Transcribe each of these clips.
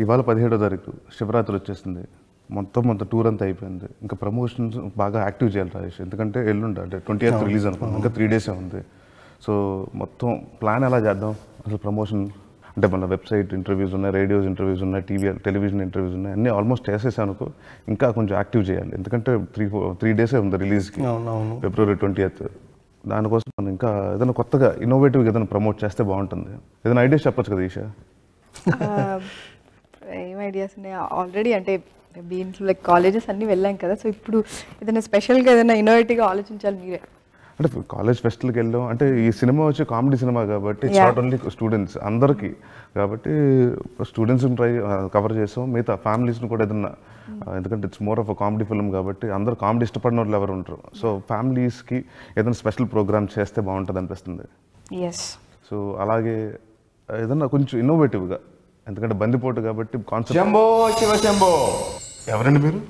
ఇవాళ 17వ తారీఖు శివరాత్రి వచ్చేసింది. మొత్తం టూర్ అంతా అయిపోయింది. ఇంకా ప్రమోషన్స్ బాగా యాక్టివ్ చేయాలి రాజేష్, ఎందుకంటే ఎల్లుండి అంటే 20th రిలీజ్ అనుకున్నాం, ఇంకా 3 days ఉంది. సో మొత్తం ప్లాన్ ఎలా చేద్దాం అసలు ప్రమోషన్ అంటే మన వెబ్సైట్ ఇంటర్వ్యూస్ ఉన్నాయి, రేడియోస్ ఇంటర్వ్యూస్ ఉన్నాయి, టెలివిజన్ ఇంటర్వ్యూస్ ఉన్నాయి, అన్నీ ఆల్మోస్ట్ చేసేసాను. ఇంకా కొంచెం యాక్టివ్ చేయాలి, ఎందుకంటే 3 days ఉంది రిలీజ్కి, February 20th. దానికోసం మనం ఇంకా ఏదైనా కొత్తగా ఇన్నోవేటివ్గా ఏదైనా ప్రమోట్ చేస్తే బాగుంటుంది. ఏదైనా ఐడియాస్ చెప్పచ్చు కదా ఈషా? ఏం ఐడియాస్ ఉన్నాయి ఆల్రెడీ, అంటే దీంట్లో లైక్ కాలేజెస్ అన్నీ వెళ్ళాం కదా, సో ఇప్పుడు ఏదైనా స్పెషల్గా ఏదైనా ఇన్నోవేటివ్గా ఆలోచించాలి మీరే. అంటే కాలేజ్ ఫెస్ట్కి వెళ్ళాం అంటే ఈ సినిమా వచ్చి కామెడీ సినిమా కాబట్టి ఇట్స్ నాట్ ఓన్లీ స్టూడెంట్స్, అందరికీ కాబట్టి స్టూడెంట్స్ని కవర్ చేసాం, మిగతా ఫ్యామిలీస్ని కూడా ఏదన్నా, ఎందుకంటే it's more of a comedy film కాబట్టి అందరూ కామెడీ ఇష్టపడిన వాళ్ళు ఎవరు ఉంటారు. సో ఫ్యామిలీస్కి ఏదైనా స్పెషల్ ప్రోగ్రామ్ చేస్తే బాగుంటుంది అనిపిస్తుంది. సో అలాగే ఏదన్నా కొంచెం ఇన్నోవేటివ్గా, ఎందుకంటే బందిపోటు కాబట్టి కాన్సెప్ట్. శంభో శివ శంభో. ఎవరండి మీరు?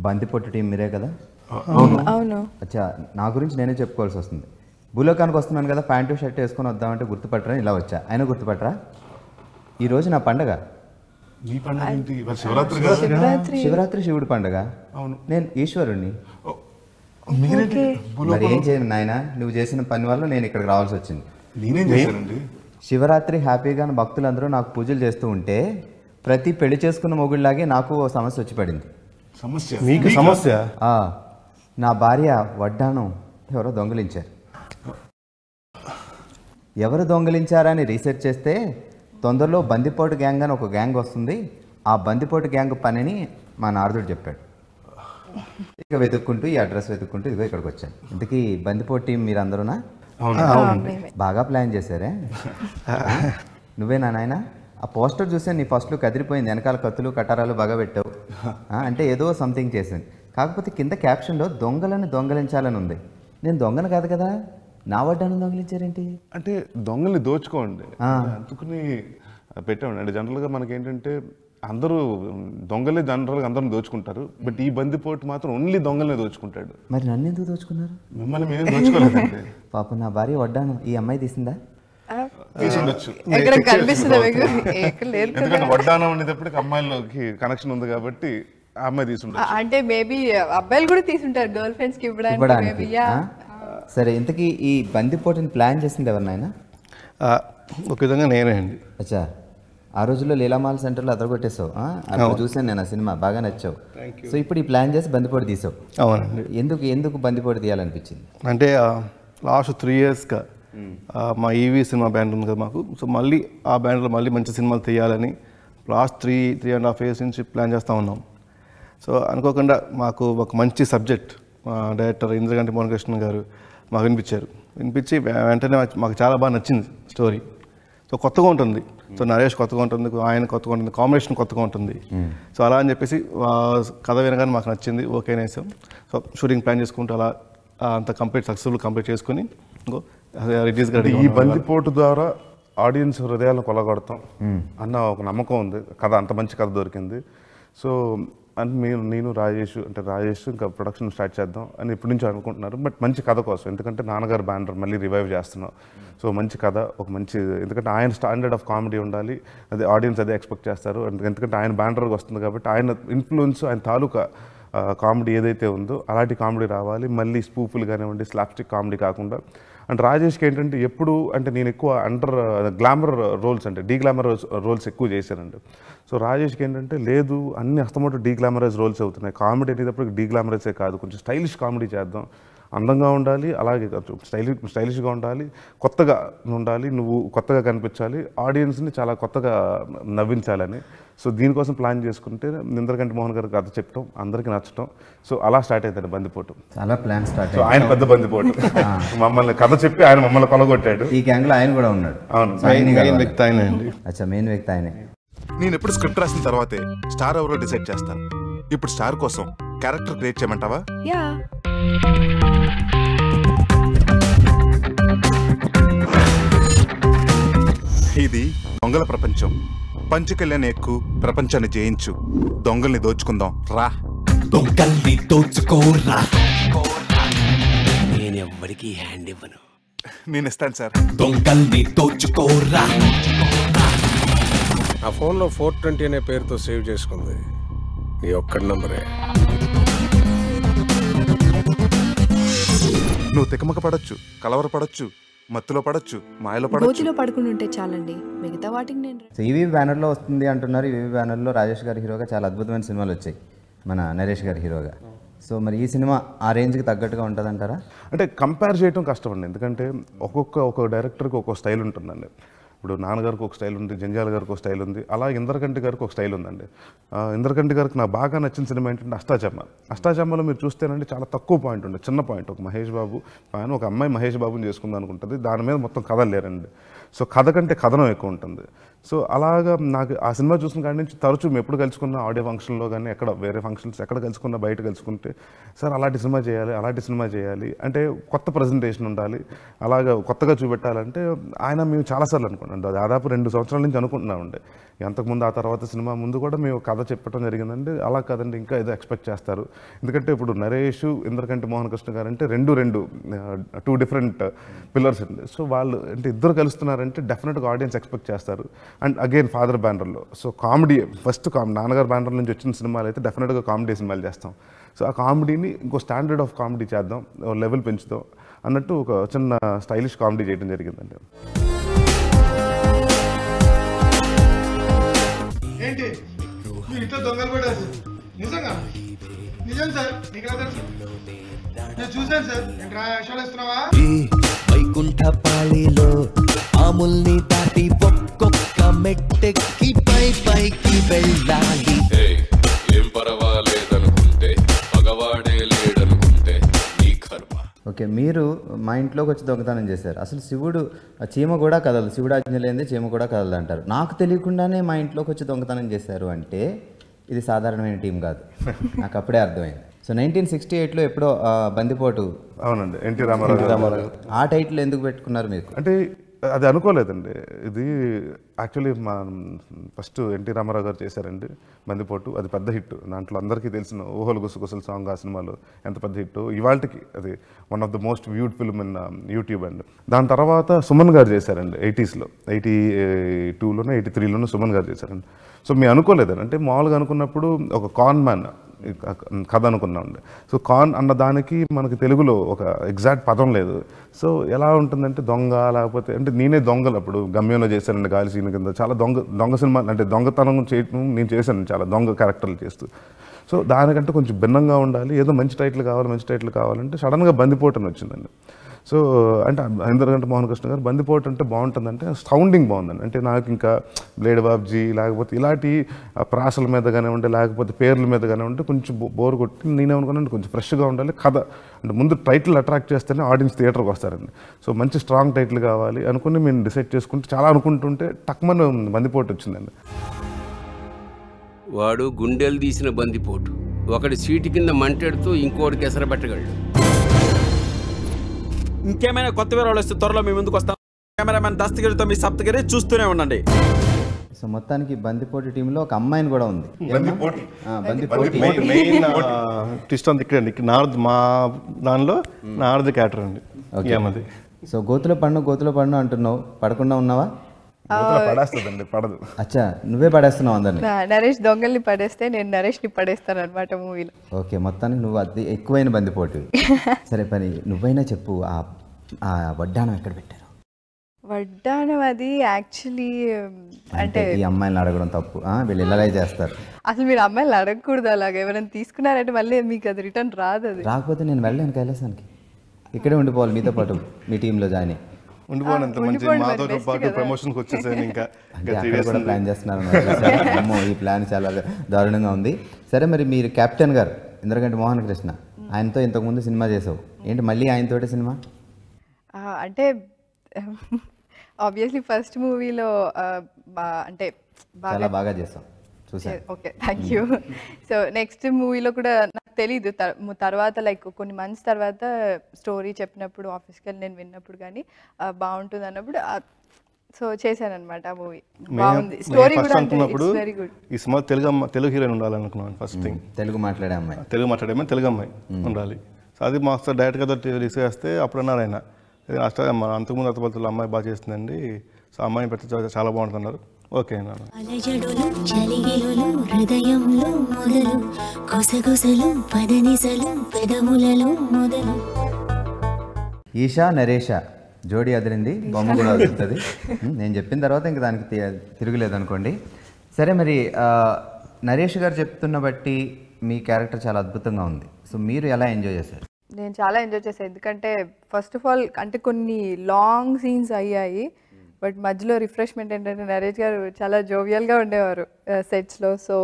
బందిపోటు టీం మీరే కదా? అవును. అచ్చా, నా గురించి నేనే చెప్పుకోవాల్సి వస్తుంది. భూలోకానికి వస్తున్నాను కదా, ప్యాంటు షర్ట్ వేసుకొని వద్దామంటే గుర్తుపట్టరా, ఇలా వచ్చా. అయినా గుర్తుపట్టరా? ఈరోజు నా పండగ. శివరాత్రి శివుడి పండగ. నేను ఈశ్వరుణ్ణి. మరి ఏం చేయను నాయన, నువ్వు చేసిన పని వల్ల నేను ఇక్కడికి రావాల్సి వచ్చింది. శివరాత్రి హ్యాపీగా భక్తులందరూ నాకు పూజలు చేస్తూ ఉంటే ప్రతి పెళ్లి చేసుకున్న మొగుళ్ళలాగే నాకు ఓ సమస్య వచ్చి పడింది. సమస్య? నా భార్య వడ్డానం ఎవరో దొంగిలించారు. ఎవరు దొంగిలించారని రీసెర్చ్ చేస్తే తొందరలో బందిపోటు గ్యాంగ్ అని ఒక గ్యాంగ్ వస్తుంది, ఆ బందిపోటు గ్యాంగ్ పనిని మా నారదుడు చెప్పాడు. ఇక వెతుక్కుంటూ ఈ అడ్రస్ వెతుక్కుంటూ ఇదిగో ఇక్కడికి వచ్చాను. ఇంతకీ బందిపోటు టీం మీరు అందరూనా? బాగా ప్లాన్ చేశారే. నువ్వేనా నాయన? ఆ పోస్టర్ చూసే నీ ఫస్ట్ లుక్ అదిరిపోయింది, వెనకాల కత్తులు కటారాలు బాగా పెట్టావు. అంటే ఏదో సంథింగ్ చేశాను. కాకపోతే కింద క్యాప్షన్లో దొంగలను దొంగలించాలని ఉంది. నేను దొంగను కాదు కదా, నా వడ్డాను దొంగలించారేంటి? అంటే దొంగల్ని దోచుకోండి అందుకుని పెట్టామండి. అంటే జనరల్గా మనకి ఏంటంటే అందరూ దొంగలే జనరల్గా అందరం దోచుకుంటారు, బట్ ఈ బందిపోటు మాత్రం ఓన్లీ దొంగలనే దోచుకుంటాడు. మరి నన్ను ఎందుకు దోచుకున్నారు? మిమ్మల్ని మేము దోచుకోలేదండి. పాపం నా భార్య వడ్డాను ఈ అమ్మాయి తీసిందా? ఎందుకంటే వడ్డానం అనేటప్పటికి అమ్మాయిలకి కనెక్షన్ ఉంది కాబట్టి ఆ అమ్మాయి తీసుంటారు. అంటే మేబీ అబ్బాయిలు కూడా తీసుంటారు గర్ల్ ఫ్రెండ్స్ కి ఇవ్వడానికి. సరే, ఇంతకీ ఈ బందిపోటుని ప్లాన్ చేసింది ఎవరినైనా? ఒక విధంగా నేనే అండి. అచ్చా, ఆ రోజుల్లో లీలామాల్ సెంటర్లో అదరగొట్టేసావు. అప్పుడు చూసాను నేను ఆ సినిమా, బాగా నచ్చావు. సో ఇప్పుడు ఈ ప్లాన్ చేసి బందిపోటు తీసావు. అవునండి. ఎందుకు బందిపోటు తీయాలనిపించింది? అంటే లాస్ట్ 3 yearsగా మా ఈవీ సినిమా బ్యాండ్ ఉంది కదా మాకు, సో మళ్ళీ ఆ బ్యాండ్లో మళ్ళీ మంచి సినిమాలు తీయాలని లాస్ట్ 3.5 years నుంచి ప్లాన్ చేస్తూ ఉన్నాం. సో అనుకోకుండా మాకు ఒక మంచి సబ్జెక్ట్ మా డైరెక్టర్ ఇంద్రగంటి మోహన్ కృష్ణ గారు మాకు వినిపించి వెంటనే మాకు చాలా బాగా నచ్చింది స్టోరీ. సో కొత్తగా ఉంటుంది, సో నరేష్ కొత్తగా ఉంటుంది, ఆయన కొత్తగా ఉంటుంది, కాంబినేషన్ కొత్తగా ఉంటుంది. సో అలా అని చెప్పేసి కథ వినగానే మాకు నచ్చింది, ఓకే అనేసాం. సో షూటింగ్ ప్లాన్ చేసుకుంటూ అలా అంత సక్సెస్ఫుల్ కంప్లీట్ చేసుకుని ఇంకో రిలీజ్. ఈ బందిపోటు ద్వారా ఆడియన్స్ హృదయాలను కొలగొడతాం అన్న ఒక నమ్మకం ఉంది. కథ అంత మంచి కథ దొరికింది. సో అంటే నేను రాజేష్ ఇంకా ప్రొడక్షన్ స్టార్ట్ చేద్దాం అని ఇప్పటి నుంచి అనుకుంటున్నారు, బట్ మంచి కథ కోసం. ఎందుకంటే నాన్నగారు బ్యానర్ మళ్ళీ రివైవ్ చేస్తున్నాం. సో మంచి కథ, ఒక మంచి, ఎందుకంటే ఆయన స్టాండర్డ్ ఆఫ్ కామెడీ ఉండాలి, అది ఆడియన్స్ అదే ఎక్స్పెక్ట్ చేస్తారు. ఎందుకంటే ఆయన బ్యానర్కి వస్తుంది కాబట్టి ఆయన ఇన్ఫ్లుయెన్స్, ఆయన తాలూకా కామెడీ ఏదైతే ఉందో అలాంటి కామెడీ రావాలి. మళ్ళీ స్పూఫులు కానివ్వండి, స్లాప్స్టిక్ కామెడీ కాకుండా. అండ్ రాజేష్కి ఏంటంటే ఎప్పుడు అంటే నేను ఎక్కువ గ్లామర్ రోల్స్ అంటే డీగ్లామర్ రోల్స్ ఎక్కువ చేశానండి. సో రాజేష్కి ఏంటంటే లేదు, అన్ని అస్తమోటు డీగ్లామరైజ్ రోల్స్ అవుతున్నాయి. కామెడీ అనేటప్పుడు డీగ్లామరైజే కాదు, కొంచెం స్టైలిష్ కామెడీ చేద్దాం, అందంగా ఉండాలి, అలాగే స్టైలిష్గా ఉండాలి, కొత్తగా ఉండాలి, నువ్వు కొత్తగా కనిపించాలి, ఆడియన్స్ని చాలా కొత్తగా నవ్వించాలని. సో దీనికోసం ప్లాన్ చేసుకుంటే ఇంద్రగంటి మోహన్ గారికి కథ చెప్పడం, అందరికీ నచ్చడం. సో అలా స్టార్ట్ అవుతుంది బందిపోటు. చాలా ప్లాన్ స్టార్ట్. సో ఆయన పెద్ద బందిపోటు, మమ్మల్ని కథ చెప్పి ఆయన మమ్మల్ని కొలగొట్టాడు. ఈ గ్యాంగ్లో ఆయన కూడా ఉన్నాడు. అవును, మెయిన్ వ్యక్తి ఆయనే అండి. అచ్చా, మెయిన్ వ్యక్తి ఆయనే. నేను ఎప్పుడు స్క్రిప్ట్ రాసిన తర్వాతే స్టార్ ఎవరో డిసైడ్ చేస్తాను. ఇప్పుడు స్టార్ కోసం క్యారెక్టర్ క్రియేట్ చేయమంటావా? ఇది దొంగల ప్రపంచం. పంచకళ్యాణి ఎక్కు, ప్రపంచాన్ని జయించు, దొంగల్ని దోచుకుందాం రా. దొంగల్ని దోచుకోరా, నేనెవ్వరికి హ్యాండ్ ఇవ్వను. నేను ఇస్తాను సార్. దొంగల్ని దోచుకోరా. ఆ ఫోన్లో 420 అనే పేరుతో సేవ్ చేసుకుంది నీ ఒక్కడి నంబరే. నువ్వు తికమక పడచ్చు, కలవర పడచ్చు, మత్తులో పడచ్చు, మాయలో పడచ్చు. గోతిలో పడుకుని ఉంటే చాలండి, మిగతా వాటికి నేను. సో ఈవీవి బ్యానర్లో వస్తుంది అంటున్నారు. ఈవీవి బ్యానర్లో రాజేష్ గారి హీరోగా చాలా అద్భుతమైన సినిమాలు వచ్చాయి, మన నరేష్ గారి హీరోగా. సో మరి ఈ సినిమా ఆ రేంజ్కి తగ్గట్టుగా ఉంటుంది అంటారా? అంటే కంపేర్ చేయడం కష్టం అండి, ఎందుకంటే ఒక్కొక్క డైరెక్టర్కి ఒక్కొక్క స్టైల్ ఉంటుందండి. ఇప్పుడు నాన్నగారికి ఒక స్టైల్ ఉంది, జంజాల గారికి ఒక స్టైల్ ఉంది, అలా ఇంద్రకంటి గారికి ఒక స్టైల్ ఉందండి. ఇంద్రకంటి గారికి నాకు బాగా నచ్చిన సినిమా ఏంటంటే అష్టాచమ్మలో మీరు చూస్తేనండి చాలా తక్కువ పాయింట్ ఉండే, చిన్న పాయింట్. ఒక మహేష్ బాబు పైన ఒక అమ్మాయి మహేష్ బాబుని చేసుకుందాం అనుకుంటుంది, దాని మీద మొత్తం కథ లేరండి. సో కథ కంటే కథనం ఎక్కువ ఉంటుంది. సో అలాగా నాకు ఆ సినిమా చూసిన కాడి నుంచి తరచూ మేము ఎప్పుడు కలుసుకున్న ఆడియో ఫంక్షన్లో కానీ ఎక్కడ వేరే ఫంక్షన్స్ ఎక్కడ కలుసుకున్నా బయట కలుసుకుంటే సార్ అలాంటి సినిమా చేయాలి అంటే కొత్త ప్రజెంటేషన్ ఉండాలి, అలాగా కొత్తగా చూపెట్టాలంటే ఆయన మేము చాలాసార్లు అనుకున్నాం, దాదాపు 2 సంవత్సరాల నుంచి అనుకుంటున్నామండి. అంతకుముందు ఆ తర్వాత సినిమా ముందు కూడా మేము కథ చెప్పడం జరిగిందండి. అలా కదండి ఇంకా ఏదో ఎక్స్పెక్ట్ చేస్తారు, ఎందుకంటే ఇప్పుడు నరేష్ ఇంద్రకంటి మోహన్ కృష్ణ గారు అంటే రెండు 2 డిఫరెంట్ పిల్లర్స్ అండి. సో వాళ్ళు అంటే ఇద్దరు కలుస్తున్నారంటే డెఫినెట్గా ఆడియన్స్ ఎక్స్పెక్ట్ చేస్తారు. అండ్ అగైన్ ఫాదర్ బ్యానర్లో సో కామెడీ ఫస్ట్ నాన్నగారు బ్యానర్ నుంచి వచ్చిన సినిమాలు అయితే డెఫినెట్గా కామెడీ సినిమాలు చేస్తాం. సో ఆ కామెడీని ఇంకో స్టాండర్డ్ ఆఫ్ కామెడీ చేద్దాం, లెవెల్ పెంచుదాం అన్నట్టు ఒక చిన్న స్టైలిష్ కామెడీ చేయడం జరిగిందండి. ఏంటి మీ ఇంట్లో దొంగలు కూడా నిజంగా? నిజం సార్, నీకు తెలుసు, నేను చూశాను సార్. ఏంట్రా వేషాలు వేస్తున్నావా? వైకుంఠ పాళిలో ఆముల్ని దాటి ఒక్కొక్క మెట్టెక్కి పైకి వెళ్ళాలి. ఏం పర్వాలేదనుకుంటే పగవాడే లేడనుకుంటే నీ కర్మ. ఓకే, మీరు మా ఇంట్లోకి వచ్చి దొంగతనం చేశారు. అసలు శివుడు చీమ కూడా కదలదు, శివుడు ఆజ్ఞ లేనిదే చీమ కూడా కదలదు అంటారు. నాకు తెలియకుండానే మా ఇంట్లోకి వచ్చి దొంగతనం చేశారు అంటే ఇది సాధారణమైన టీం కాదు, నాకు అప్పుడే అర్థమైంది. సో 1968లో ఎప్పుడో బందిపోటు. అవునండి, ఎన్టీ రామారావు. ఆ టైటిల్ ఎందుకు పెట్టుకున్నారు మీకు? అంటే అది అనుకోలేదండి. ఇది యాక్చువల్లీ మా ఫస్ట్ ఎన్టీ రామారావు గారు చేశారండి బందిపోటు, అది పెద్ద హిట్. దాంట్లో అందరికీ తెలిసిన ఊహలు గుసగుసలు సాంగ్ ఆ సినిమాలో ఎంత పెద్ద హిట్, ఇవాళకి అది one of the most viewed film in YouTube అండి. దాని తర్వాత సుమన్ గారు చేశారండి 80sలో, 82లోనో 83లోనో సుమన్ గారు చేశారండి. సో మేము అనుకోలేదండి, అంటే మామూలుగా అనుకున్నప్పుడు ఒక కాన్ మ్యాన్ కథ అనుకున్నామండి. సో కాన్ అన్న దానికి మనకి తెలుగులో ఒక ఎగ్జాక్ట్ పదం లేదు. సో ఎలా ఉంటుందంటే దొంగ, లేకపోతే అంటే నేనే దొంగలు అప్పుడు గమ్యంలో చేశానండి, గాలి సీన్ కింద చాలా దొంగ సినిమా, అంటే దొంగతనం చేయటం నేను చేశాను, చాలా దొంగ క్యారెక్టర్లు చేస్తూ. సో దానికంటే కొంచెం భిన్నంగా ఉండాలి, ఏదో మంచి టైటిల్ కావాలంటే సడన్గా బందిపోటు అని వచ్చిందండి. సో అంటే ఇంద్రకంటి మోహన్ కృష్ణ గారు బందిపోటు అంటే బాగుంటుందంటే సౌండింగ్ బాగుందండి. అంటే నాకు ఇంకా బ్లేడ్ బాబ్జీ లేకపోతే ఇలాంటి ప్రాసల మీద కానివ్వండి, లేకపోతే పేర్ల మీద కానివ్వండి కొంచెం బోర్ కొట్టి నేనేమనుకున్నాను కొంచెం ఫ్రెష్గా ఉండాలి కథ. అంటే ముందు టైటిల్ అట్రాక్ట్ చేస్తేనే ఆడియన్స్ థియేటర్కి వస్తారండి. సో మంచి స్ట్రాంగ్ టైటిల్ కావాలి అనుకుని మేము డిసైడ్ చేసుకుంటే చాలా అనుకుంటుంటే టక్మన్ బందిపోటు వచ్చిందండి. వాడు గుండెలు తీసిన బందిపోటు, ఒకటి సీటు కింద మంటెడుతూ ఇంకోటికి ఎసరబెట్టగలడు. ఇంకేమైనా కొత్త వివరాలు వస్తే త్వరలో మీ ముందుకు వస్తాం. కెమెరామెన్ దస్తగిరితో మీ సప్తగిరి చూస్తూనే ఉండండి. సో మొత్తానికి బందిపోటు టీంలో ఒక అమ్మాయిని కూడా ఉంది. మెయిన్ ట్విస్ట్ అంతా ఇక్కడ నారద్, మా దానిలో నారద్ క్యారెక్టర్ అండి. ఓకే, సో గోతులో పన్ను అంటున్నావు, పడకుండా ఉన్నావా? పడేస్తుందండి, పడదు. అచ్చా, నువ్వే పడేస్తున్నావు అందరినీ. నరేష్ దొంగల్ని పడేస్తే నేను నరేష్ని పడేస్తాను అనమాట మూవీలో. ఓకే, మొత్తానికి నువ్వు అది ఎక్కువైన బందిపోటు. సరే పని నువ్వైనా చెప్పు, ఆ వడ్డానం ఎక్కడ పెట్టారు? వడ్డానం అది యాక్చువల్లీ అంటే ఈ అమ్మాయిని అడగడం తప్పు, వీళ్ళు ఇలాగే చేస్తారు. అసలు మీరు అమ్మాయిలు అడగకూడదు, అలాగే ఎవరైనా తీసుకున్నారంటే మళ్ళీ మీకు అది రిటర్న్ రాదు. అది రాకపోతే నేను వెళ్ళాను కైలాసానికి, ఇక్కడే ఉండిపోవాలి మీతో పాటు, మీ టీంలో జాయిన్ అయ్యి ఉండిపోవడంత మంచి, మాతో పాటు ప్రమోషన్కి వచ్చేసాను. ఇంకా కూడా ప్లాన్ చేస్తున్నారు. అమ్మో, ఈ ప్లాన్ చాలా దారుణంగా ఉంది. సరే, మరి మీరు కెప్టెన్ గారు ఇంద్రకంటి మోహన్ కృష్ణ, ఆయనతో ఇంతకుముందు సినిమా చేసావు, ఏంటి మళ్ళీ ఆయనతోటి సినిమా? అంటే ఆబ్వియస్లీ ఫస్ట్ మూవీలో అంటే చాలా బాగా చేసాం, చూసాను. Okay, thank you. So next మూవీలో కూడా నాకు తెలీదు, తర్వాత లైక్ కొన్ని మంత్స్ తర్వాత స్టోరీ చెప్పినప్పుడు ఆఫీస్కి వెళ్ళి నేను విన్నప్పుడు కానీ బాగుంటుంది అన్నప్పుడు సో చేశాను అనమాట. ఆ మూవీ బాగుంది, స్టోరీ కూడా వెరీ గుడ్. ఈ సినిమా తెలుగు హీరోయిన్ ఉండాలనుకున్నాను ఫస్ట్ థింగ్. తెలుగు మాట్లాడే అమ్మాయి తెలుగు అమ్మాయి ఉండాలి. సో అది మా డైరెక్ట్గా రిలీజ్ చేస్తే అప్పుడు అన్నారు ఆయన, అంతకుముందు అత్తపత్రుల అమ్మాయి బాగా చేస్తుందండి, సో అమ్మాయిని పెడితే చాలా బాగుంటున్నారు. ఓకే నాన్న. అలజడులు చలిగిలులు హృదయంలో మొదలు కొసగొసలు పదనిసలు పెదవులలో మొదలు. ఈషా నరేష జోడీ అదిరింది, బొమ్మ కూడా అదురుతుంది. నేను చెప్పిన తర్వాత ఇంక దానికి తిరుగులేదు అనుకోండి. సరే, మరి నరేష్ గారు చెప్తున్న బట్టి మీ క్యారెక్టర్ చాలా అద్భుతంగా ఉంది. సో మీరు ఎలా ఎంజాయ్ చేశారు? నేను చాలా ఎంజాయ్ చేశాను, ఎందుకంటే ఫస్ట్ ఆఫ్ ఆల్ అంటే కొన్ని లాంగ్ సీన్స్ అయ్యాయి, బట్ మధ్యలో రిఫ్రెష్మెంట్ ఏంటంటే నరేష్ గారు చాలా జోవియల్గా ఉండేవారు సెట్స్లో. సో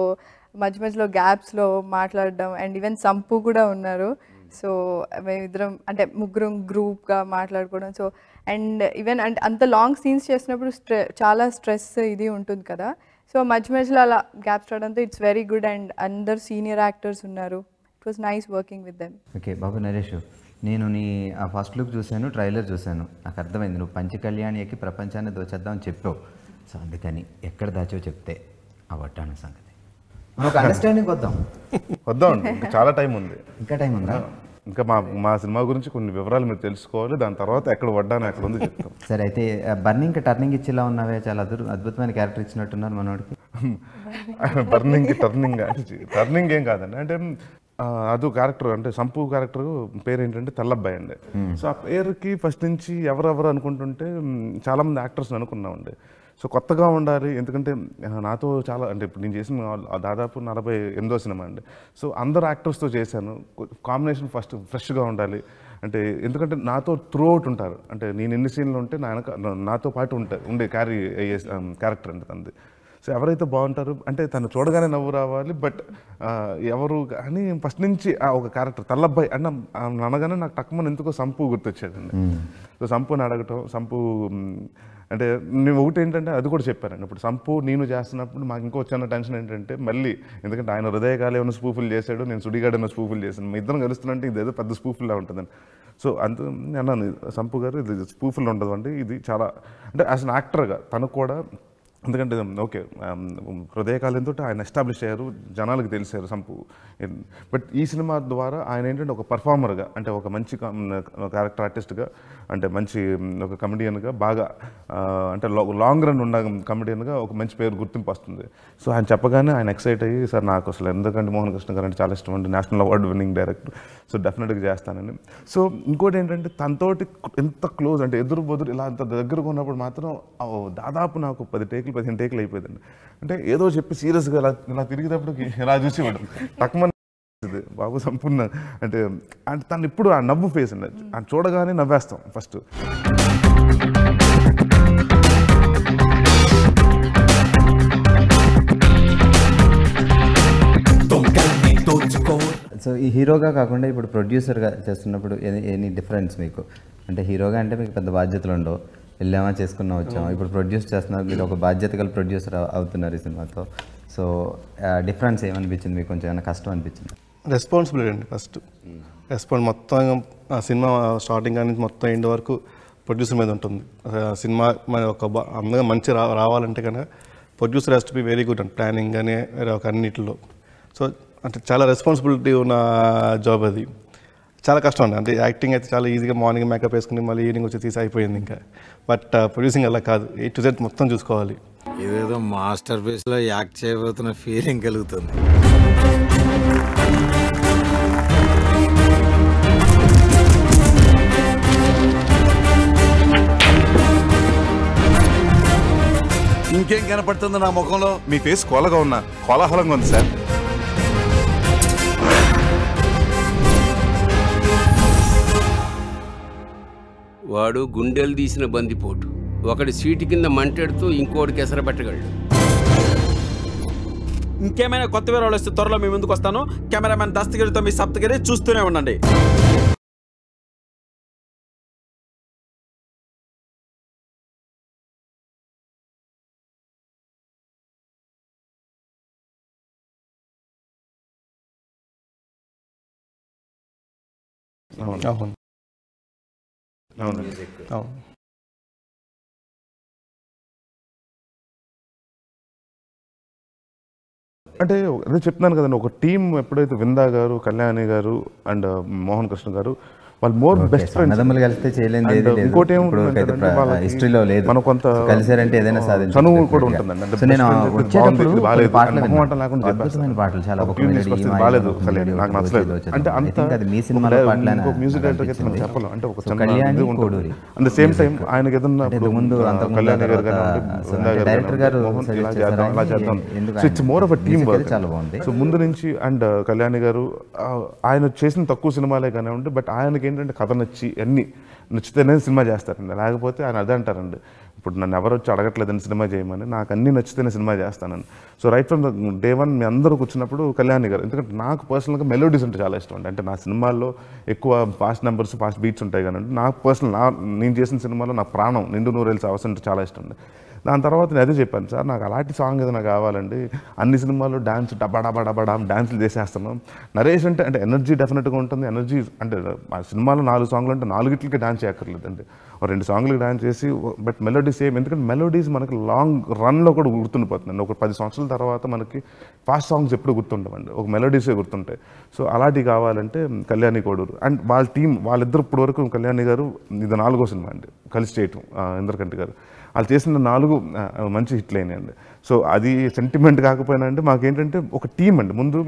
మధ్య మధ్యలో గ్యాప్స్లో మాట్లాడడం, అండ్ ఈవెన్ సంపు కూడా ఉన్నారు. సో మేమిద్దరం అంటే ముగ్గురం గ్రూప్గా మాట్లాడుకోవడం. సో అండ్ ఈవెన్ అంటే అంత లాంగ్ సీన్స్ చేసినప్పుడు చాలా స్ట్రెస్ ఇది ఉంటుంది కదా. సో మధ్య మధ్యలో అలా గ్యాప్స్ రావడంతో ఇట్స్ వెరీ గుడ్. అండ్ అందరు సీనియర్ యాక్టర్స్ ఉన్నారు. It was nice working with them. Okay Babu Naresh, నేను నీ ఆ ఫస్ట్ లుక్ చూశాను, ట్రైలర్ చూశాను, నాకు అర్థమైంది నువ్వు పంచ కళ్యాణి ఎక్కి ప్రపంచాన్ని దోచేద్దామని చెప్పావు. సో అందుకని ఎక్కడ దాచో చెప్తే ఆ వడ్డాను సంగతి ఒక అండర్స్టాండింగ్ వద్దాం. చాలా టైం ఉంది. ఇంకా టైం ఉందా? ఇంకా మా సినిమా గురించి కొన్ని వివరాలు మీరు తెలుసుకోవాలి. దాని తర్వాత ఎక్కడ వడ్డాను ఎక్కడ ఉంది చెప్తాం. సరే, అయితే బర్నింగ్ టర్నింగ్ ఇచ్చేలా ఉన్నావే, చాలా అద్భుతమైన క్యారెక్టర్ ఇచ్చినట్టున్నారు మనోడికి. టర్నింగ్ ఏం కాదండి, అంటే అది క్యారెక్టర్ అంటే సంపు క్యారెక్టర్ పేరు ఏంటంటే తెల్లబ్బాయి అండి. సో ఆ పేరుకి ఫస్ట్ నుంచి ఎవరెవరు అనుకుంటుంటే చాలామంది యాక్టర్స్ అనుకున్నామండి. సో కొత్తగా ఉండాలి, ఎందుకంటే నాతో చాలా అంటే ఇప్పుడు నేను చేసిన దాదాపు 48వ సినిమా అండి. సో అందరు యాక్టర్స్తో చేశాను. కాంబినేషన్ ఫస్ట్ ఫ్రెష్గా ఉండాలి, అంటే ఎందుకంటే నాతో త్రూ అవుట్ ఉంటారు. అంటే నేను ఎన్ని సీన్లు ఉంటే నాతో పాటు ఉండే క్యారీ అయ్యే క్యారెక్టర్ అండి తనది. సో ఎవరైతే బాగుంటారు అంటే తను చూడగానే నవ్వు రావాలి, బట్ ఎవరు కానీ ఫస్ట్ నుంచి ఒక క్యారెక్టర్ తెల్లబ్బాయి అన్న అనగానే నాకు టక్మని ఎందుకో సంపు గుర్తొచ్చేదండి. సో సంపుని అడగటం, సంపు అంటే నేను ఒకటి ఏంటంటే అది కూడా చెప్పానండి. ఇప్పుడు సంపు నేను చేస్తున్నప్పుడు మాకు ఇంకో చిన్న టెన్షన్ ఏంటంటే మళ్ళీ, ఎందుకంటే ఆయన హృదయకాలు ఏమైనా స్పూఫులు చేశాడు, నేను సుడిగాడు ఏమైనా స్పూఫులు చేశాను, మీ ఇద్దరం కలుస్తున్నట్టే ఇదేదో పెద్ద స్పూఫుల్లా ఉంటుందని. సో అన్నాను సంపు గారు ఇది స్పూఫుల్ ఉండదు అండి, ఇది చాలా అంటే యాజ్ అన్ యాక్టర్గా తనకు కూడా, ఎందుకంటే ఓకే హృదయకాలంతో ఆయన ఎస్టాబ్లిష్ అయ్యారు, జనాలకు తెలిసారు సంపు. బట్ ఈ సినిమా ద్వారా ఆయన ఏంటంటే ఒక పర్ఫార్మర్గా, అంటే ఒక మంచి క్యారెక్టర్ ఆర్టిస్ట్గా, అంటే మంచి ఒక కమెడియన్గా బాగా అంటే లాంగ్ రన్ ఉన్న కమెడియన్గా ఒక మంచి పేరు గుర్తింపు వస్తుంది. సో ఆయన చెప్పగానే ఆయన ఎక్సైట్ అయ్యి, సార్ నాకు అసలు ఎందుకంటే మోహన్ కృష్ణ గారు అంటే చాలా ఇష్టం అండి, national award winning director, so డెఫినెట్గా చేస్తానని. సో ఇంకోటి ఏంటంటే తనతోటి ఎంత క్లోజ్ అంటే ఎదురు బొదురు ఇలా అంత దగ్గరగా ఉన్నప్పుడు మాత్రం దాదాపు నాకు 10-15 టేకులు అయిపోయిందండి. అంటే ఏదో చెప్పి సీరియస్గా ఇలా తిరిగేటప్పుడు ఇలా చూసేవాడు తక్కువ బాబు సంపూర్ణ అంటే తను ఇప్పుడు ఆ నవ్వు ఫేస్ అండి, ఆయన చూడగానే నవ్వేస్తాం ఫస్ట్. సో ఈ హీరోగా కాకుండా ఇప్పుడు ప్రొడ్యూసర్గా చేస్తున్నప్పుడు ఎనీ డిఫరెన్స్ మీకు? అంటే హీరోగా అంటే మీకు పెద్ద బాధ్యతలు ఉండవు, వెళ్ళామా చేసుకున్నా వచ్చామా. ఇప్పుడు ప్రొడ్యూస్ చేస్తున్నారు, మీరు ఒక బాధ్యత గల ప్రొడ్యూసర్ అవుతున్నారు ఈ సినిమాతో. సో డిఫరెన్స్ ఏమనిపించింది మీకు? కొంచెం ఏమైనా కష్టం అనిపించింది? రెస్పాన్సిబిలిటీ అండి ఫస్ట్. మొత్తం ఆ సినిమా స్టార్టింగ్ కానీ మొత్తం ఎండ్ వరకు ప్రొడ్యూసర్ మీద ఉంటుంది. సినిమా మన ఒక అందగా మంచి రావాలంటే కనుక producer has to be very good and planning కానీ వేరే ఒక అన్నిటిలో. సో అంటే చాలా రెస్పాన్సిబిలిటీ ఉన్న జాబ్ అది, చాలా కష్టం అండి. అంటే యాక్టింగ్ అయితే చాలా ఈజీగా మార్నింగ్ మేకప్ వేసుకుని మళ్ళీ ఈవినింగ్ వచ్చి తీసి అయిపోయింది ఇంకా. బట్ ప్రొడ్యూసింగ్ అలా కాదు, A to Z మొత్తం చూసుకోవాలి. ఇదేదో మాస్టర్ పీస్లో యాక్ట్ చేయబోతున్న ఫీలింగ్ కలుగుతుంది. ఇంకేం కనపడుతుంది నా ముఖంలో? మీ ఫేస్ కోలగా ఉన్నా కోలాహలంగా ఉంది సార్. వాడు గుండెలు తీసిన బందిపోటు. ఒకడి సీటు కింద మంటెడుతూ ఇంకోటికి ఎసరబెట్టగలడు. ఇంకేమైనా కొత్త వివరాలు వస్తే త్వరలో మీ ముందుకు వస్తాను. కెమెరామెన్ దస్తగిరితో మీ సప్తగిరి, చూస్తూనే ఉండండి. అవును అంటే అదే చెప్తున్నాను కదండి, ఒక టీం ఎప్పుడైతే విందా గారు, కళ్యాణి గారు అండ్ మోహన్ కృష్ణ గారు వాళ్ళు మోర్ బెస్ట్ ఫ్రెండ్స్. అన్నదమ్ములు కలిస్తే చేయలేనిది ఏది లేదు. ఇంకోటి హిస్టరీలో లేదు. మనం కొంత కలిసారంటే ఏదైనా సాధించవచ్చు. చనువు కూడా ఉంటుందండి. అంటే నేను వచ్చేటప్పుడు పాటలు అద్భుతమైన పాటలు చాలా బాగాలేదు, నాకు నచ్చలేదు. అంటే అది మీ సినిమాలో పాటలు మ్యూజిక్ డైరెక్టర్ మనం చెప్పలేం. అంటే ఒక కళ్యాణి ఉంటుంది. అట్ ద సేమ్ టైం ఆయనకి ఏదన్నా ముందు కళ్యాణి గారు డైరెక్టర్ గారు ఇలా చేద్దాం. So it's more of a team work. చాలా బాగుంది. సో ముందు నుంచి అండ్ కళ్యాణి గారు ఆయన చేసిన తక్కువ సినిమాలే కానివ్వండి, బట్ ఆయనకి ఏంటంటే కథ నచ్చి అన్ని నచ్చితేనే సినిమా చేస్తారండి. లేకపోతే ఆయన అదే అంటారండి, ఇప్పుడు నన్ను ఎవరు వచ్చి అడగట్లేదని సినిమా చేయమని, నాకు అన్నీ నచ్చితేనే సినిమా చేస్తానని. So right from the day one మీ అందరూ కూర్చున్నప్పుడు కళ్యాణి గారు, ఎందుకంటే నాకు పర్సనల్గా మెలోడీస్ అంటే చాలా ఇష్టం అండి. అంటే నా సినిమాల్లో ఎక్కువ ఫాస్ట్ నెంబర్స్ ఫాస్ట్ బీట్స్ ఉంటాయి కానీ నాకు పర్సనల్ నేను చేసిన సినిమాలో నా ప్రాణం నిండు నూరేళ్ళు అవసరం అంటే చాలా ఇష్టం అండి. దాని తర్వాత నేను అదే చెప్పాను, సార్ నాకు అలాంటి సాంగ్ ఏదైనా కావాలండి. అన్ని సినిమాల్లో డ్యాన్స్ డబా డబా డబా డామ్ డ్యాన్స్లు చేసేస్తున్నాం. నరేష్ అంటే ఎనర్జీ డెఫినెట్గా ఉంటుంది. ఎనర్జీ అంటే ఆ సినిమాలో 4 సాంగ్లు అంటే 4కి డాన్స్ చేయక్కర్లేదండి. 2 సాంగ్లకి డాన్స్ చేసి, బట్ మెలోడీస్ సేమ్. ఎందుకంటే మెలోడీస్ మనకి లాంగ్ రన్లో కూడా గుర్తుండిపోతుందండి. ఒక 10 సంవత్సరాల తర్వాత మనకి ఫాస్ట్ సాంగ్స్ ఎప్పుడు గుర్తుండవండి, ఒక మెలోడీసే గుర్తుంటాయి. సో అలాంటివి కావాలంటే కళ్యాణి కోడూరు అండ్ వాళ్ళ టీం, వాళ్ళిద్దరు ఇప్పటి వరకు కళ్యాణి గారు ఇది 4వ సినిమా అండి కలిసి చేయటం. ఇంద్రకంటి గారు వాళ్ళు చేసిన 4 మంచి హిట్లు అయినాయండి. సో అది సెంటిమెంట్ కాకపోయినా అండి మాకేంటంటే ఒక టీం అండి. ముందు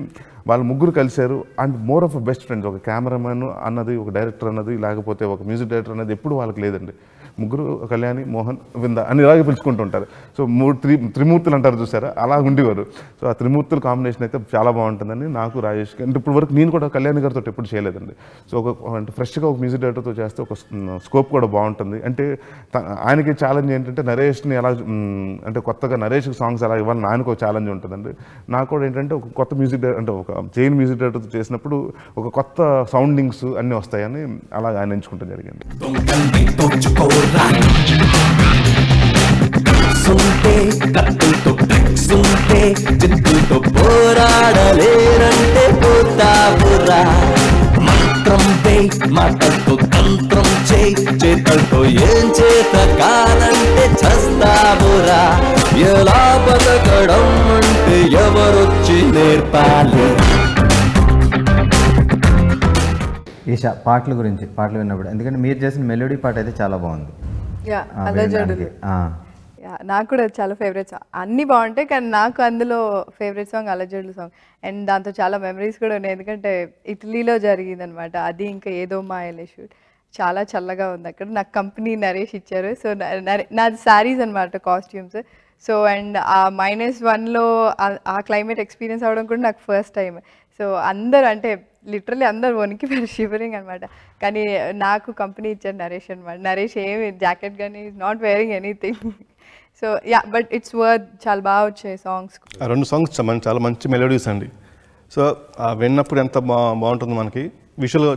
వాళ్ళు ముగ్గురు కలిశారు and more of best friends. ఒక కెమెరామెన్ అన్నది, ఒక డైరెక్టర్ అన్నది, లేకపోతే ఒక మ్యూజిక్ డైరెక్టర్ అన్నది ఎప్పుడు వాళ్ళకి లేదండి. ముగ్గురు కళ్యాణి, మోహన్, వింద అని ఇలాగే పిలుచుకుంటూ ఉంటారు. సో త్రిమూర్తులు అంటారు చూసారా, అలా ఉండేవారు. సో ఆ త్రిమూర్తుల కాంబినేషన్ అయితే చాలా బాగుంటుందని నాకు రాజేష్కి. అంటే ఇప్పుడు వరకు నేను కూడా కళ్యాణి గారితో ఎప్పుడు చేయలేదండి. సో అంటే ఫ్రెష్గా ఒక మ్యూజిక్ డైరెక్టర్తో చేస్తే ఒక స్కోప్ కూడా బాగుంటుంది. అంటే ఆయనకి ఛాలెంజ్ ఏంటంటే నరేష్ని ఎలా అంటే కొత్తగా నరేష్కి సాంగ్స్ ఎలా ఇవ్వాలని ఆయనకు ఒక ఛాలెంజ్ ఉంటుందండి. నాకు కూడా ఏంటంటే ఒక కొత్త మ్యూజిక్ డైరెక్టర్ అంటే ఒక చైన్ మ్యూజిక్ డైరెక్టర్తో చేసినప్పుడు ఒక కొత్త సౌండింగ్స్ అన్నీ వస్తాయని అలా ఆయన ఎంచుకుంటూ జరిగింది. సుంటే కత్తులతో సుంటే చిత్తులతో పోరాడలేరంటే పోతావురా. మంత్రం పే మాటలతో తంత్రం చేయి, చేతలతో ఏం చేత కానంటే చస్తావురా. ఎలా బతకడం అంటే ఎవరొచ్చి నేర్పాలి. ఈషా పాటల గురించి, పాటలు విన్నప్పుడు, ఎందుకంటే మీరు చేసిన మెలోడీ పాట అయితే చాలా బాగుంది. నాకు కూడా చాలా ఫేవరెట్ సాంగ్. అన్నీ బాగుంటాయి కానీ నాకు అందులో ఫేవరెట్ సాంగ్ అలజడులు సాంగ్. అండ్ దాంతో చాలా మెమరీస్ కూడా ఉన్నాయి. ఎందుకంటే ఇటలీలో జరిగిందనమాట అది. ఇంకా ఏదో మాయలే షూట్ చాలా చల్లగా ఉంది అక్కడ. నాకు కంపెనీ నరేష్ ఇచ్చారు. సో నాది శారీస్ అనమాట, కాస్ట్యూమ్స్. సో అండ్ ఆ -1లో ఆ క్లైమేట్ ఎక్స్పీరియన్స్ అవ్వడం కూడా నాకు ఫస్ట్ టైం. సో అందరూ అంటే లిటరలీ అందరు వణికి షివరింగ్ అనమాట. కానీ నాకు కంపెనీ ఇచ్చారు నరేష్ అనమాట. నరేష్ ఏమి జాకెట్ కానీ is not wearing anything. So yeah, but it's worth. చాలా బాగా వచ్చాయి సాంగ్స్. 2 సాంగ్స్ చాలా మంచి మెలోడీస్ అండి. సో విన్నప్పుడు ఎంత బాగుంటుంది మనకి, విజువల్గా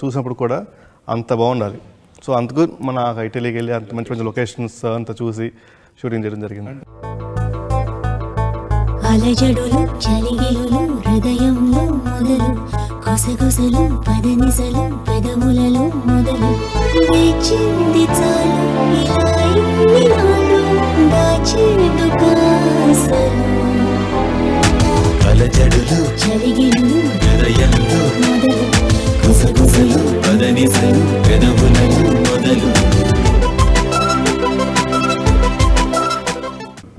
చూసినప్పుడు కూడా అంత బాగుండాలి. సో అందుకు మన ఇటలీకి వెళ్ళి అంత మంచి మంచి లొకేషన్స్ అంతా చూసి షూటింగ్ చేయడం జరిగింది. అలజడులు చలిగిలులు హృదయంలో మొదలు, కొసగొసలు పదనిసలు పెదవులలో మొదలు, వేచింది చాలు ఇలా ఇన్ని నాళ్ళు దాచేందుకాసలు. అలజడులు చలిగిలులు హృదయంలో మొదలు, కొసగొసలు పదనిసలు పెదవులలో మొదలు.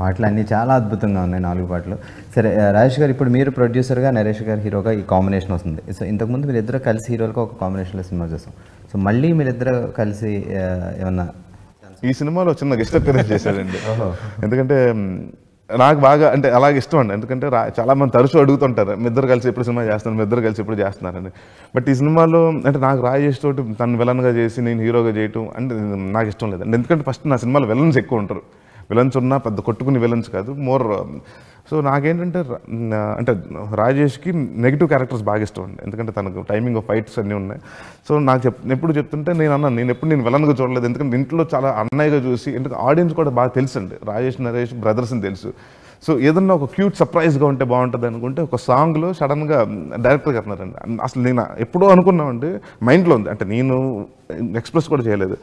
పాటలు అన్నీ చాలా అద్భుతంగా ఉన్నాయి, 4 పాటలు. సరే రాజేష్ గారు, ఇప్పుడు మీరు ప్రొడ్యూసర్గా, నరేష్ గారు హీరోగా ఈ కాంబినేషన్ వస్తుంది. సో ఇంతకుముందు మీరిద్దరు కలిసి హీరోలుగా ఒక కాంబినేషన్లో సినిమా చేస్తాం. సో మళ్ళీ మీరిద్దరు కలిసి ఏమన్నా ఈ సినిమాలో చిన్న గెస్ట్ అపియరెన్స్ చేశాడండి. ఎందుకంటే నాకు బాగా అంటే అలాగే ఇష్టం అండి. ఎందుకంటే చాలా మంది తరచూ అడుగుతుంటారు, మీ ఇద్దరు కలిసి ఎప్పుడు సినిమా చేస్తున్నారు, మీ ఇద్దరు కలిసి ఎప్పుడు చేస్తున్నారని. బట్ ఈ సినిమాలో అంటే నాకు రాజేష్ తోటి తను విలన్గా చేసి నేను హీరోగా చేయటం అంటే నాకు ఇష్టం లేదండి. ఎందుకంటే ఫస్ట్ నా సినిమాలో విలన్స్ ఎక్కువ ఉంటారు. విలన్స్ ఉన్నా పెద్ద కొట్టుకుని విలన్స్ కాదు, మోర్. సో నాకేంటంటే అంటే రాజేష్కి నెగిటివ్ క్యారెక్టర్స్ బాగా ఇష్టం అండి. ఎందుకంటే తనకు టైమింగ్ ఆఫ్ ఫైట్స్ అన్నీ ఉన్నాయి. సో నాకు ఎప్పుడు చెప్తుంటే నేను ఎప్పుడు విలన్గా చూడలేదు. ఎందుకంటే ఇంట్లో చాలా అన్నయ్యగా చూసి, ఎందుకంటే ఆడియన్స్ కూడా బాగా తెలుసు అండి, రాజేష్ నరేష్ బ్రదర్స్ అని తెలుసు. సో ఏదన్నా ఒక క్యూట్ సర్ప్రైజ్గా ఉంటే బాగుంటుంది అనుకుంటే ఒక సాంగ్లో సడన్గా డైరెక్టర్ గారు అన్నారండి. అసలు నేను ఎప్పుడో అనుకున్నామండి, మైండ్లో ఉంది. అంటే నేను ఎక్స్ప్రెస్ కూడా చేయలేదు.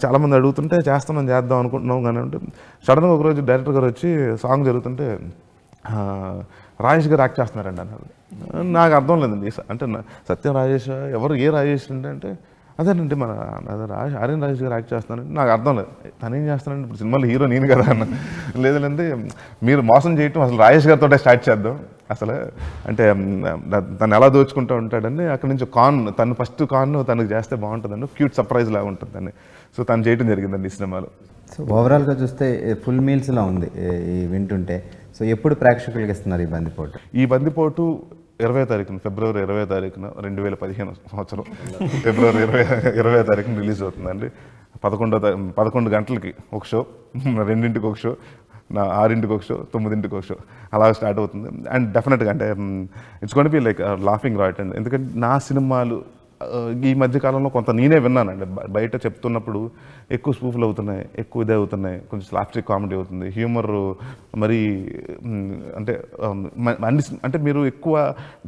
చాలామంది అడుగుతుంటే చేద్దాం అనుకుంటున్నాం కానీ అంటే సడన్గా ఒకరోజు డైరెక్టర్ గారు వచ్చి సాంగ్ జరుగుతుంటే రాజేష్ గారు యాక్ట్ చేస్తున్నారండి అన్నారు. నాకు అర్థం లేదండి. అంటే సత్యం రాజేష్ ఎవరు, ఏ రాజేష్ అంటే అదేనంటే మన ఆర్యన్ రాజేష్ గారు యాక్ట్ చేస్తున్నారంటే నాకు అర్థం లేదు, తను ఏం చేస్తానంటే ఇప్పుడు సినిమాలో హీరో నేను కదా అన్న. లేదంటే మీరు మోసం చేయటం అసలు రాజేష్ గారితో స్టార్ట్ చేద్దాం అసలు, అంటే తను ఎలా దోచుకుంటూ ఉంటాడని అక్కడి నుంచి తను ఫస్ట్ తనకు చేస్తే బాగుంటుందండి, క్యూట్ సర్ప్రైజ్ లాగా ఉంటుందని. సో తను చేయడం జరిగిందండి ఈ సినిమాలో. సో ఓవరాల్గా చూస్తే ఫుల్ మీల్స్లా ఉంది ఈ వింటుంటే. సో ఎప్పుడు ప్రేక్షకులకి ఇస్తున్నారు ఈ బందిపోటు? ఈ బందిపోటు 20వ తారీఖున, ఫిబ్రవరి 20వ తారీఖున 2015 సంవత్సరం ఫిబ్రవరి 20వ తారీఖున రిలీజ్ అవుతుందండి. 11 గంటలకి ఒక షో, 2ంటికి ఒక షో, 6ంటికి ఒక షో, 9ంటికి ఒక షో, అలా స్టార్ట్ అవుతుంది. అండ్ డెఫినెట్గా అంటే it's gonna be like laughing riot అండి. ఎందుకంటే నా సినిమాలు ఈ మధ్యకాలంలో కొంత నేనే విన్నానండి, బయట చెప్తున్నప్పుడు ఎక్కువ స్పూఫ్లు అవుతున్నాయి, ఎక్కువ ఇదే అవుతున్నాయి, కొంచెం స్లాప్స్టిక్ కామెడీ అవుతుంది, హ్యూమర్ మరి అంటే అంటే మీరు ఎక్కువ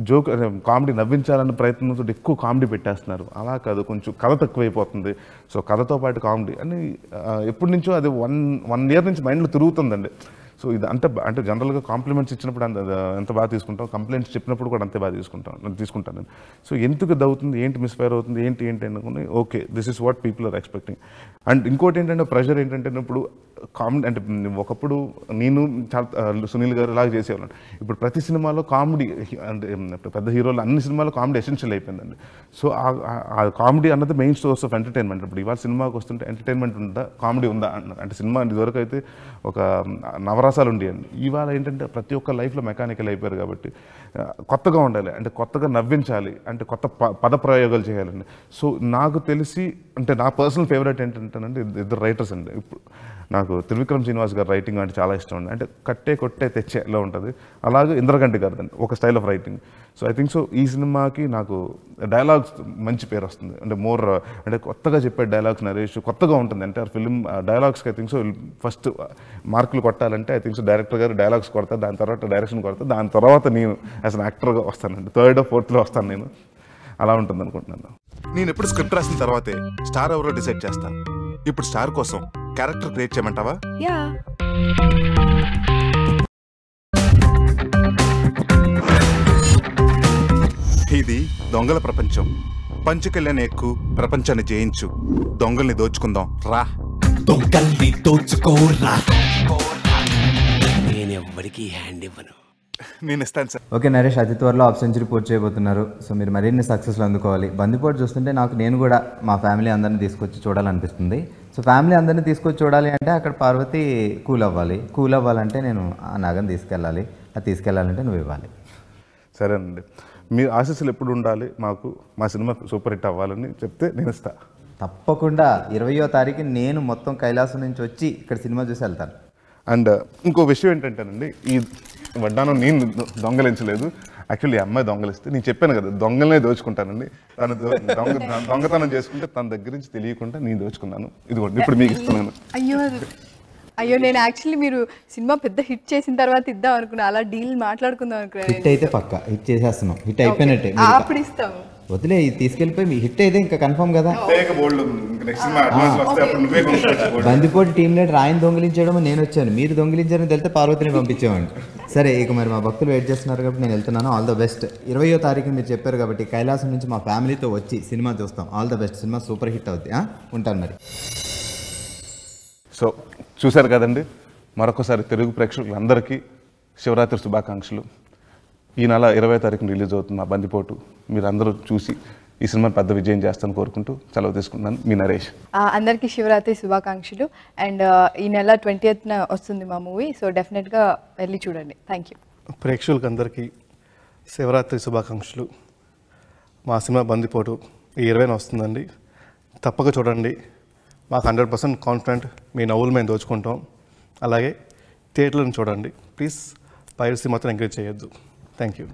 జోక్ కామెడీ నవ్వించాలన్న ప్రయత్నంతో ఎక్కువ కామెడీ పెట్టేస్తున్నారు. అలా కాదు, కొంచెం కథ తక్కువైపోతుంది. సో కథతో పాటు కామెడీ అని ఎప్పటి నుంచో అది వన్ ఇయర్ నుంచి మైండ్లో తిరుగుతుందండి. సో ఇది అంటే జనరల్గా కాంప్లిమెంట్స్ ఇచ్చినప్పుడు ఎంత బాగా తీసుకుంటాం, కంప్లైంట్స్ చెప్పినప్పుడు కూడా అంతే బాగా తీసుకుంటాను నేను. సో ఎందుకు ఇది అవుతుంది, ఏంటి మిస్ఫైర్ అవుతుంది, ఏంటి అనుకుని okay this is what people are expecting. And ఇంకోటి ఏంటంటే ప్రెషర్ ఏంటంటే ఇప్పుడు కామెడీ అంటే ఒకప్పుడు నేను సునీల్ గారు ఇలాగ చేసేవాళ్ళం. ఇప్పుడు ప్రతి సినిమాలో కామెడీ అంటే పెద్ద హీరోలు అన్ని సినిమాలో కామెడీ ఎసెన్షియల్ అయిపోయిందండి. సో ఆ కామెడీ అన్నది మెయిన్ సోర్స్ ఆఫ్ ఎంటర్టైన్మెంట్. ఇప్పుడు ఇవాళ సినిమాకి వస్తుంటే ఎంటర్టైన్మెంట్ ఉందా, కామెడీ ఉందా అంటే సినిమా ఇదివరకు అయితే ఒక నవరసాలు ఉండేయండి. ఇవాళ ఏంటంటే ప్రతి ఒక్క లైఫ్లో మెకానికల్ అయిపోయారు కాబట్టి కొత్తగా ఉండాలి, అంటే కొత్తగా నవ్వించాలి, అంటే కొత్త పద ప్రయోగాలు చేయాలండి. సో నాకు తెలిసి అంటే నా పర్సనల్ ఫేవరెట్ ఏంటంటేనండి ఇద్దరు రైటర్స్ అండి. ఇప్పుడు నాకు త్రివిక్రమ్ శ్రీనివాస్ గారు రైటింగ్ అంటే చాలా ఇష్టం అండి. అంటే కట్టే కొట్టే తెచ్చేలా ఉంటుంది. అలాగే ఇంద్రగంటి గారిదండి ఒక style of writing. So I think so ఈ సినిమాకి నాకు డైలాగ్స్ మంచి పేరు వస్తుంది. అంటే మోర్ అంటే కొత్తగా చెప్పే డైలాగ్స్ నరేష్ కొత్తగా ఉంటుంది. అంటే ఫిల్మ్ డైలాగ్స్కి ఐ థింక్ సో ఫస్ట్ మార్కులు కొట్టాలంటే ఐ థింక్ సో డైరెక్టర్ గారు డైలాగ్స్ కొడతారు, దాని తర్వాత డైరెక్షన్ కొడతారు, దాని తర్వాత నేను యాజ్ అన్ యాక్టర్గా వస్తానండి. 3rd or 4th వస్తాను నేను. అలా ఉంటుంది అనుకుంటున్నాను. నేను ఎప్పుడు స్క్రిప్ట్ రాసిన తర్వాతే స్టార్ ఎవరో డిసైడ్ చేస్తాను. ఇప్పుడు స్టార్ కోసం క్యారెక్టర్ క్రియేట్ చేయమంటావా? యా. ఇది దొంగల ప్రపంచం. పంచుకెళ్ళని ఎక్కు, ప్రపంచాన్ని జయించు, దొంగల్ని దోచుకుందాం రా. దొంగల్ని దోచుకోరా. నేను ఎవ్వరికి హ్యాండ్ ఇవ్వను. నేను ఇస్తాను సార్. ఓకే నరేష్, అతి త్వరలో హాఫ్ సెంచరీ పూర్తి చేయబోతున్నారు. సో మీరు మరిన్ని సక్సెస్లు అందుకోవాలి. బందిపోటు చూస్తుంటే నేను కూడా మా ఫ్యామిలీ అందరినీ తీసుకొచ్చి చూడాలనిపిస్తుంది. సో ఫ్యామిలీ అందరినీ తీసుకొచ్చి చూడాలి అంటే అక్కడ పార్వతి కూల్ అవ్వాలంటే నేను ఆ నగను తీసుకెళ్ళాలి, అది తీసుకెళ్ళాలంటే నువ్వు ఇవ్వాలి. సరేనండి, మీ ఆశీస్సులు ఎప్పుడు ఉండాలి మాకు, మా సినిమా సూపర్ హిట్ అవ్వాలని చెప్తే నేను ఇస్తా. తప్పకుండా 20వ తారీఖు నేను మొత్తం కైలాసం నుంచి వచ్చి ఇక్కడ సినిమా చూసి వెళ్తాను. అండ్ ఇంకో విషయం ఏంటంటేనండి, ఈ వడ్డానం నేను దొంగలించలేదు. యాక్చువల్లీ ఈ అమ్మాయి దొంగలిస్తే నేను చెప్పాను కదా దొంగలనే దోచుకుంటానండి. తను దొంగతనం చేసుకుంటే తన దగ్గర నుంచి తెలియకుండా నేను దోచుకున్నాను. ఇదిగోండి ఇప్పుడు మీకు ఇస్తున్నాను. అయ్యో నేను యాక్చువల్లీ మీరు సినిమా పెద్ద హిట్ చేసిన తర్వాత ఇద్దాం అనుకున్నా, అలా డీల్ మాట్లాడుకుందాం అనుకున్నా. హిట్ అయితే పక్క హిట్ చేసేస్తున్నాం, హిట్ అయిపోయినట్టే. అప్పుడు ఇస్తాము, వదిలే తీసుకెళ్ళిపోయి మీ హిట్ అయితే ఇంకా కన్ఫర్మ్ కదా. బందిపోటు టీం లీడర్ ఆయన దొంగిలించడం నేను వచ్చాను, మీరు దొంగిలించారని తెలితే పార్వతిని పంపించేవాడిని. సరే ఇక మరి మా భక్తులు వెయిట్ చేస్తున్నారు కాబట్టి నేను వెళ్తున్నాను. All the best. 20వ తారీఖున మీరు చెప్పారు కాబట్టి కైలాసం నుంచి మా ఫ్యామిలీతో వచ్చి సినిమా చూస్తాం. All the best. Cinema super hit అవుద్ది. ఉంటాను మరి. సో చూశారు కదండి, మరొకసారి తెలుగు ప్రేక్షకులందరికీ శివరాత్రి శుభాకాంక్షలు. ఈ నెల 20వ తారీఖున రిలీజ్ అవుతుంది మా బందిపోటు. మీరు అందరూ చూసి ఈ సినిమా పెద్ద విజయం చేస్తాను కోరుకుంటూ సెలవు తీసుకుంటున్నాను. మీ నరేష్. అందరికీ శివరాత్రి శుభాకాంక్షలు. అండ్ ఈ నెల 20th వస్తుంది మా మూవీ. సో డెఫినెట్గా వెళ్ళి చూడండి. Thank you. ప్రేక్షకులకు అందరికీ శివరాత్రి శుభాకాంక్షలు. మా సినిమా బందిపోటు ఈ 20న వస్తుందండి. తప్పక చూడండి. మాకు 100% కాన్ఫిడెంట్ మీ నవ్వులు మేము దోచుకుంటాం. అలాగే థియేటర్లను చూడండి ప్లీజ్. పైరసీ మాత్రం ఎంకరేజ్ చేయొద్దు. Thank you.